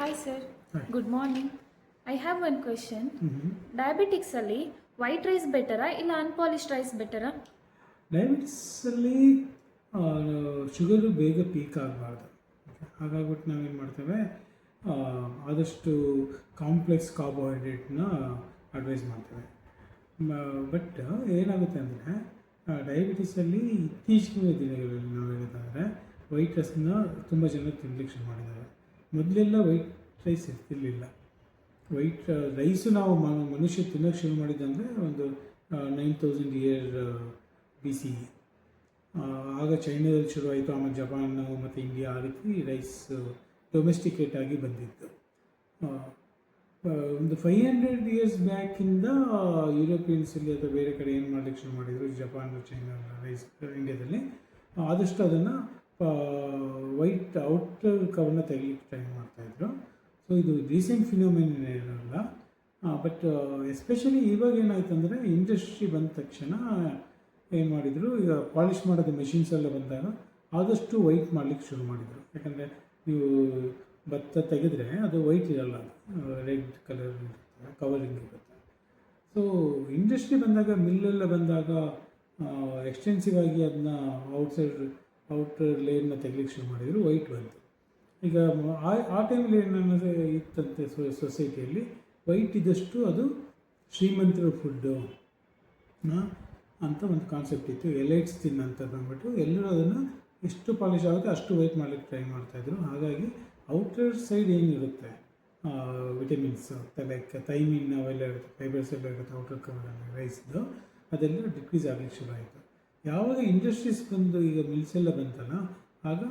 Hi sir, Hi. good morning. I have one question. Diabetics ಅಲ್ಲಿ white rice ಬೆಟರಾ ಇಲ್ಲ unpolished rice ಬೆಟರಾ? ಡಯಾಬಿಟಿಸಲ್ಲಿ sugar ಬೇಗ peak ಆಗಬಾರ್ದು. ಹಾಗಾಗ್ಬಿಟ್ಟು ನಾವೇನು ಮಾಡ್ತೇವೆ, ಆದಷ್ಟು ಕಾಂಪ್ಲೆಕ್ಸ್ ಕಾರ್ಬೋಹೈಡ್ರೇಟ್ನ ಅಡ್ವೈಸ್ ಮಾಡ್ತೇವೆ. ಬಟ್ ಏನಾಗುತ್ತೆ ಅಂದರೆ ಡಯಾಬಿಟಿಸಲ್ಲಿ ಇತ್ತೀಚಿನ ದಿನಗಳಲ್ಲಿ ನಾವು ಹೇಳೋದಾದರೆ ವೈಟ್ ರೈಸನ್ನ ತುಂಬ ಜನ ತಿನ್ನಲಿಕ್ಕೆ ಶುರು ಮಾಡಿದ್ದಾರೆ. ಮೊದಲೆಲ್ಲ ವೈಟ್ ರೈಸ್ ಇರ್ತಿರ್ಲಿಲ್ಲ. ವೈಟ್ ರೈಸು ನಾವು ಮನುಷ್ಯ ತಿನ್ನೋಕ್ಕೆ ಶುರು ಮಾಡಿದ್ದಂದರೆ ಒಂದು 9000 ಇಯರ್ BCE. ಆಗ ಚೈನಾದಲ್ಲಿ ಶುರುವಾಯಿತು, ಆಮೇಲೆ ಜಪಾನು ಮತ್ತು ಇಂಡಿಯಾ, ಆ ರೀತಿ ರೈಸ್ ಡೊಮೆಸ್ಟಿಕೇಟ್ ಆಗಿ ಬಂದಿತ್ತು. ಒಂದು 500 ಇಯರ್ಸ್ ಬ್ಯಾಕಿಂದ ಯುರೋಪಿಯನ್ಸಲ್ಲಿ ಅಥವಾ ಬೇರೆ ಕಡೆ ಏನು ಮಾಡಲಿಕ್ಕೆ ಶುರು ಮಾಡಿದರು, ಜಪಾನ್, ಚೈನಾ, ರೈಸ್ ಇಂಡಿಯಾದಲ್ಲಿ ಆದಷ್ಟು ಅದನ್ನು ವೈಟ್ ಔಟರ್ ಕವರ್ನ ತೆಗಿಲಿಕ್ಕೆ ಟ್ರೈ ಮಾಡ್ತಾಯಿದ್ರು. ಸೊ ಇದು ರೀಸೆಂಟ್ ಫಿನೋಮಿನ್ ಇರೋಲ್ಲ. ಬಟ್ ಎಸ್ಪೆಷಲಿ ಇವಾಗ ಏನಾಯ್ತು ಅಂದರೆ ಇಂಡಸ್ಟ್ರಿ ಬಂದ ತಕ್ಷಣ ಏನು ಮಾಡಿದರು, ಈಗ ಪಾಲಿಷ್ ಮಾಡೋದು ಮೆಷಿನ್ಸ್ ಎಲ್ಲ ಬಂದಾಗ ಆದಷ್ಟು ವೈಟ್ ಮಾಡಲಿಕ್ಕೆ ಶುರು ಮಾಡಿದರು. ಯಾಕಂದರೆ ನೀವು ಭತ್ತ ತೆಗೆದ್ರೆ ಅದು ವೈಟ್ ಇರಲ್ಲ, ರೆಡ್ ಕಲರ್ ಇರುತ್ತೆ, ಕವರಿಂಗ್ ಇರುತ್ತೆ. ಸೊ ಇಂಡಸ್ಟ್ರಿ ಬಂದಾಗ, ಮಿಲ್ಲೆಲ್ಲ ಬಂದಾಗ ಎಕ್ಸ್ಟೆನ್ಸಿವ್ ಆಗಿ ಅದನ್ನ ಔಟರ್ ಲೇಯರ್ನ ತೆಗಿಲಿಕ್ಕೆ ಶುರು ಮಾಡಿದರು, ವೈಟ್ ಬಂತು. ಈಗ ಆ ಟೈಮಲ್ಲಿ ಏನನ್ನೋದು ಇತ್ತಂತೆ ಸೊಸೈಟಿಯಲ್ಲಿ, ವೈಟ್ ಇದ್ದಷ್ಟು ಅದು ಶ್ರೀಮಂತರ ಫುಡ್ಡು ಅಂತ ಒಂದು ಕಾನ್ಸೆಪ್ಟ್ ಇತ್ತು. ಎಲೈಟ್ಸ್ ತಿನ್ನಂಥದ್ದು ಅಂದ್ಬಿಟ್ಟು ಎಲ್ಲರೂ ಅದನ್ನು ಎಷ್ಟು ಪಾಲಿಶ್ ಆಗುತ್ತೆ ಅಷ್ಟು ವೈಟ್ ಮಾಡಲಿಕ್ಕೆ ಟ್ರೈ ಮಾಡ್ತಾಯಿದ್ರು. ಹಾಗಾಗಿ ಔಟರ್ ಸೈಡ್ ಏನಿರುತ್ತೆ ವಿಟಮಿನ್ಸ್, ಲೈಕ್ ಥೈಮಿನ್ ಅವೆಲ್ಲ ಇರುತ್ತೆ, ಫೈಬರ್ಸ್ ಎಲ್ಲ ಇರುತ್ತೆ ಔಟರ್ ಕವರಲ್ಲಿ ರೈಸ್ದು, ಅದೆಲ್ಲ ಡಿಕ್ರೀಸ್ ಆಗಲಿಕ್ಕೆ ಶುರು ಆಯಿತು. ಯಾವಾಗ ಇಂಡಸ್ಟ್ರೀಸ್ ಬಂದು ಈಗ ಮಿಲ್ಸ್ ಎಲ್ಲ ಬಂತಲ್ಲ, ಆಗ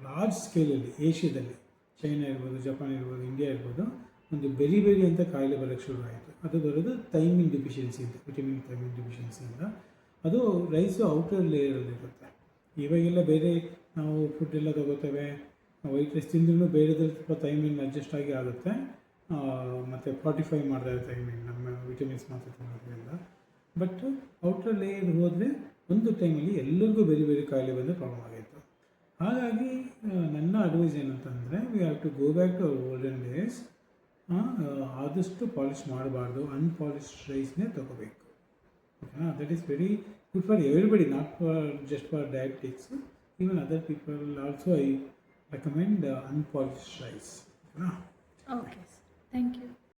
ಲಾರ್ಜ್ ಸ್ಕೇಲಲ್ಲಿ ಏಷ್ಯಾದಲ್ಲಿ, ಚೈನಾ ಇರ್ಬೋದು, ಜಪಾನ್ ಇರ್ಬೋದು, ಇಂಡಿಯಾ ಇರ್ಬೋದು, ಒಂದು ಬೆರಿ ಅಂತ ಕಾಯಿಲೆ ಬರೋಕ್ಕೆ ಶುರು ಆಯಿತು. ಅದು ಬರೋದು ಥೈಮಿನ್ ಡೆಫಿಷಿಯನ್ಸಿಯಿಂದ, ವಿಟಮಿನ್ ಥೈಮಿನ್ ಡೆಫಿಷಿಯನ್ಸಿಯಿಂದ. ಅದು ರೈಸು ಔಟರ್ ಲೇಯರಲ್ಲಿರುತ್ತೆ. ಇವಾಗೆಲ್ಲ ಬೇರೆ ನಾವು ಫುಡ್ ಎಲ್ಲ ತೊಗೋತೇವೆ, ವೈಟ್ ರೈಸ್ ತಿಂದ್ರೂ ಬೇರೆದ್ರಲ್ಲಿ ಸ್ವಲ್ಪ ಥೈಮಿನ್ ಅಡ್ಜಸ್ಟ್ ಆಗಿ ಆಗುತ್ತೆ, ಮತ್ತು 45 ಮಾಡ್ತಾರೆ ಥೈಮಿನ್, ನಮ್ಮ ವಿಟಮಿನ್ಸ್ ಮಾತ್ರ ತಿನ್ನೋದ್ರಿಂದ. ಬಟ್ ಔಟರ್ ಲೇಯರ್ ಹೋದರೆ ಒಂದು ಟೈಮಲ್ಲಿ ಎಲ್ಲರಿಗೂ ಬೇರೆ ಕಾಯಿಲೆ ಬಂದು ಪ್ರಾಬ್ಲಮ್ ಆಗಿತ್ತು. ಹಾಗಾಗಿ ನನ್ನ ಅಡ್ವೈಸ್ ಏನಂತಂದರೆ, we have to go back to our olden days. ಆದಷ್ಟು ಪಾಲಿಷ್ ಮಾಡಬಾರ್ದು, ಅನ್ಪಾಲಿಶ್ಡ್ ರೈಸ್ನೇ ತೊಗೋಬೇಕು. ಓಕೆನಾ? That is very good for everybody, not for just for diabetics. Even other people also I recommend unpolished rice. ಓಕೆನಾ? Okay, thank you.